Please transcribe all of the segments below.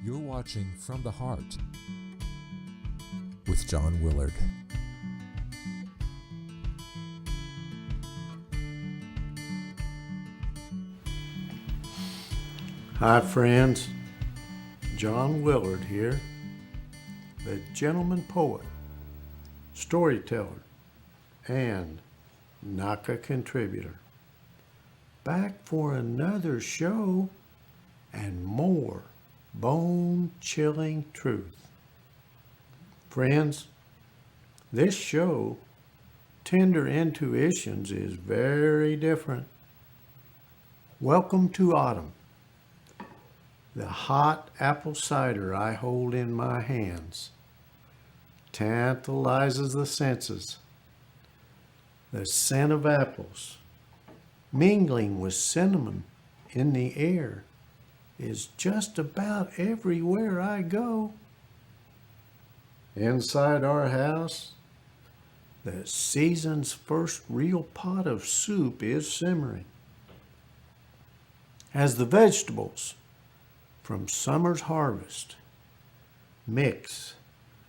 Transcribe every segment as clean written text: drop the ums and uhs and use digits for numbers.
You're watching From the Heart with John Willard. Hi friends, John Willard here, the gentleman poet, storyteller, and NACA contributor. Back for another show and more bone-chilling truth. Friends, this show, Tender Intuitions, is very different. Welcome to autumn. The hot apple cider I hold in my hands tantalizes the senses. The scent of apples, mingling with cinnamon in the air, is just about everywhere I go. Inside our house, the season's first real pot of soup is simmering. As the vegetables from summer's harvest mix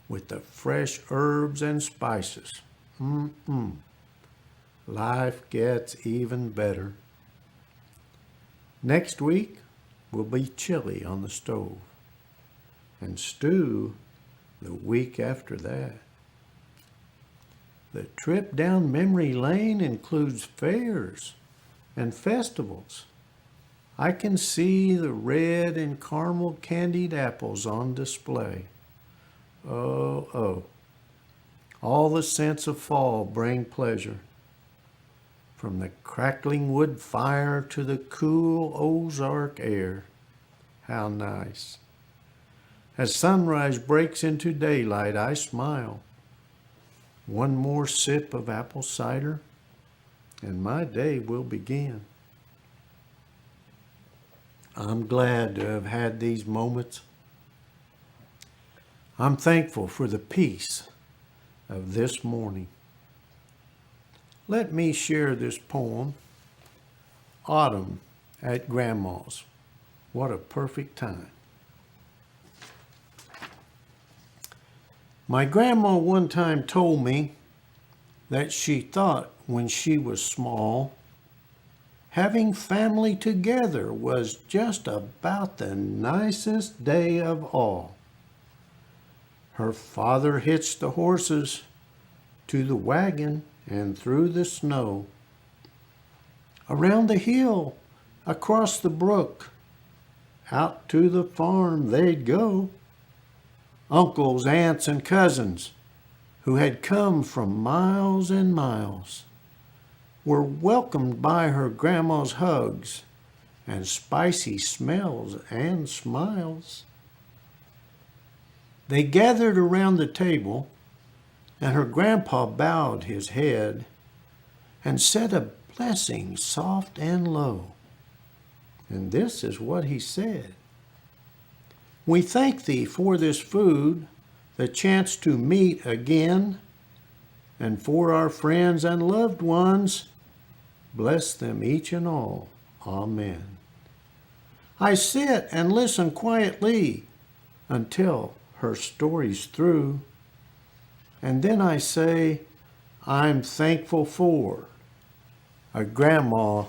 with the fresh herbs and spices, life gets even better. Next week will be chili on the stove, and stew the week after that. The trip down memory lane includes fairs and festivals. I can see the red and caramel candied apples on display. Oh. All the scents of fall bring pleasure. From the crackling wood fire to the cool Ozark air. How nice. As sunrise breaks into daylight, I smile. One more sip of apple cider, and my day will begin. I'm glad to have had these moments. I'm thankful for the peace of this morning. Let me share this poem, Autumn at Grandma's. What a perfect time. My grandma one time told me that she thought when she was small, having family together was just about the nicest day of all. Her father hitched the horses to the wagon and through the snow. Around the hill, across the brook, out to the farm they'd go. Uncles, aunts, and cousins who had come from miles and miles were welcomed by her grandma's hugs and spicy smells and smiles. They gathered around the table, and her grandpa bowed his head and said a blessing soft and low. And this is what he said. We thank thee for this food, the chance to meet again, and for our friends and loved ones, bless them each and all. Amen. I sit and listen quietly until her story's through. And then I say, I'm thankful for a grandma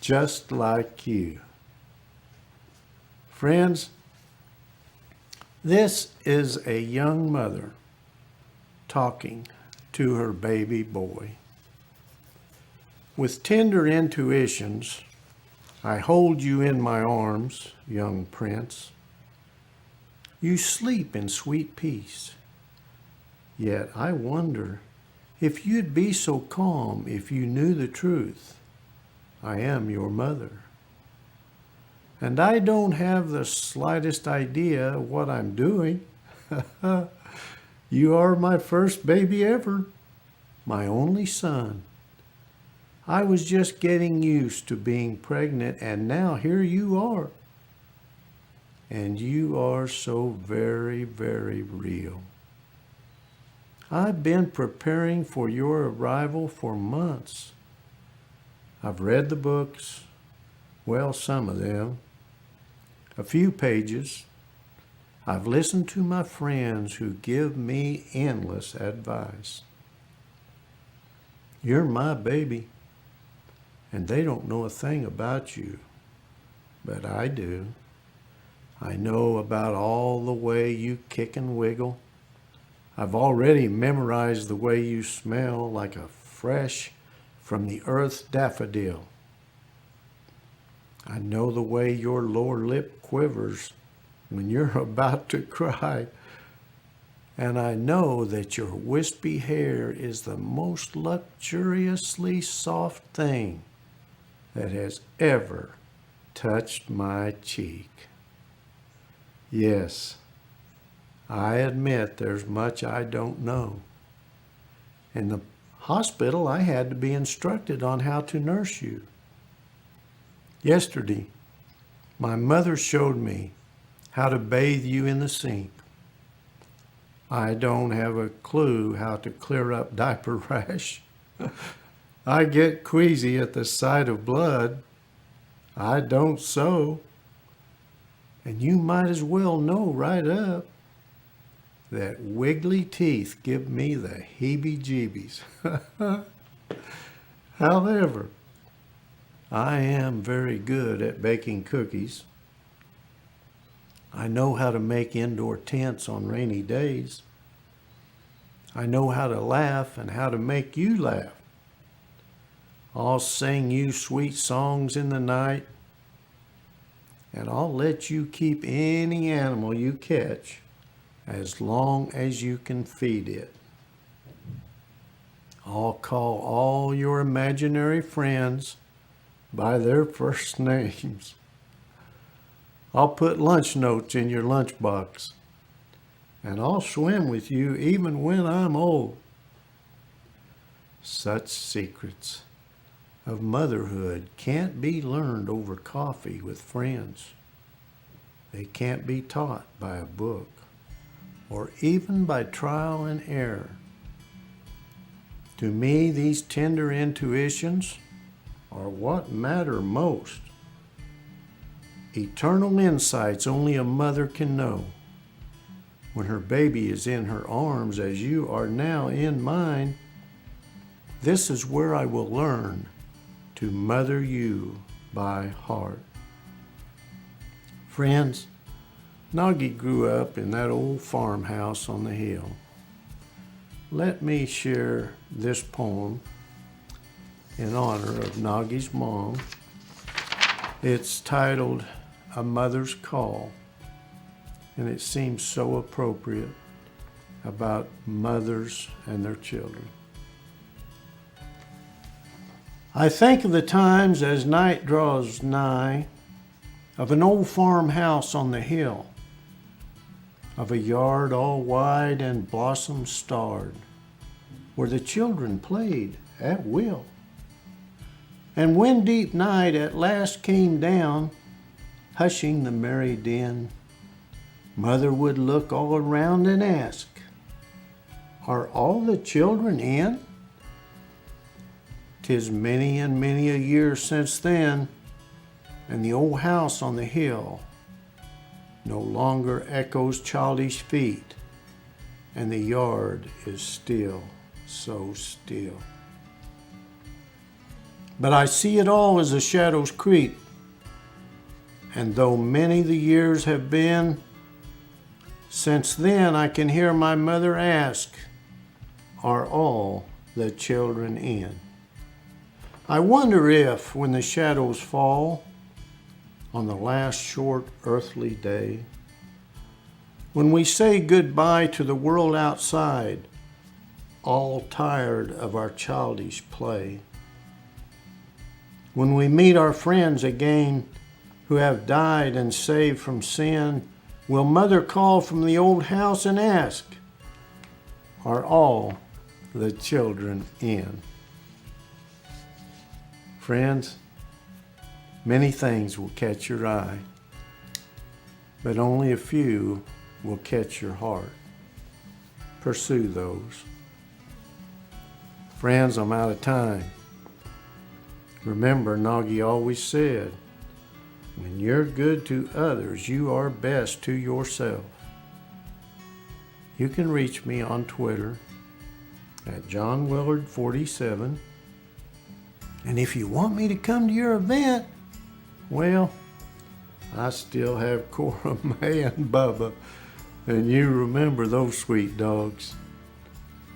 just like you. Friends, this is a young mother talking to her baby boy. With tender intuitions, I hold you in my arms, young prince. You sleep in sweet peace. Yet I wonder if you'd be so calm if you knew the truth. I am your mother. And I don't have the slightest idea what I'm doing. You are my first baby ever, my only son. I was just getting used to being pregnant, and now here you are. And you are so very, very real. I've been preparing for your arrival for months. I've read the books, well, some of them, a few pages, I've listened to my friends who give me endless advice. You're my baby, and they don't know a thing about you, but I do. I know about all the way you kick and wiggle. I've already memorized the way you smell like a fresh from the earth's daffodil. I know the way your lower lip quivers when you're about to cry. And I know that your wispy hair is the most luxuriously soft thing that has ever touched my cheek. Yes, I admit there's much I don't know. In the hospital, I had to be instructed on how to nurse you. Yesterday, my mother showed me how to bathe you in the sink. I don't have a clue how to clear up diaper rash. I get queasy at the sight of blood. I don't sew. And you might as well know right up that wiggly teeth give me the heebie-jeebies. However, I am very good at baking cookies. I know how to make indoor tents on rainy days. I know how to laugh and how to make you laugh. I'll sing you sweet songs in the night, and I'll let you keep any animal you catch as long as you can feed it. I'll call all your imaginary friends by their first names. I'll put lunch notes in your lunchbox, and I'll swim with you even when I'm old. Such secrets of motherhood can't be learned over coffee with friends. They can't be taught by a book or even by trial and error. To me, these tender intuitions are what matter most. Eternal insights only a mother can know. When her baby is in her arms as you are now in mine, this is where I will learn to mother you by heart. Friends, Noggy grew up in that old farmhouse on the hill. Let me share this poem in honor of Noggy's mom. It's titled A Mother's Call, and it seems so appropriate about mothers and their children. I think of the times as night draws nigh, of an old farmhouse on the hill, of a yard all wide and blossom starred, where the children played at will. And when deep night at last came down, hushing the merry din, Mother would look all around and ask, "Are all the children in?" 'Tis many and many a year since then, and the old house on the hill no longer echoes childish feet, and the yard is still, so still. But I see it all as the shadows creep, and though many the years have been, since then I can hear my mother ask, "Are all the children in?" I wonder if, when the shadows fall on the last short earthly day, when we say goodbye to the world outside, all tired of our childish play, when we meet our friends again who have died and saved from sin, will Mother call from the old house and ask, "Are all the children in?" Friends, many things will catch your eye, but only a few will catch your heart. Pursue those. Friends, I'm out of time. Remember, Noggy always said, when you're good to others, you are best to yourself. You can reach me on Twitter at JohnWillard47. And if you want me to come to your event, well, I still have Cora May and Bubba. And you remember those sweet dogs.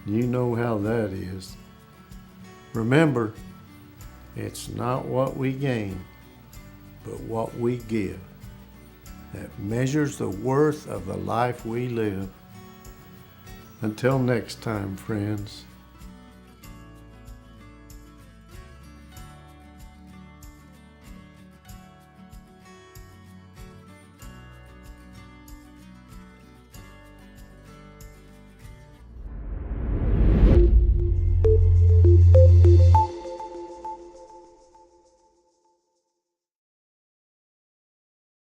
You know how that is. Remember, it's not what we gain, but what we give that measures the worth of the life we live. Until next time, friends.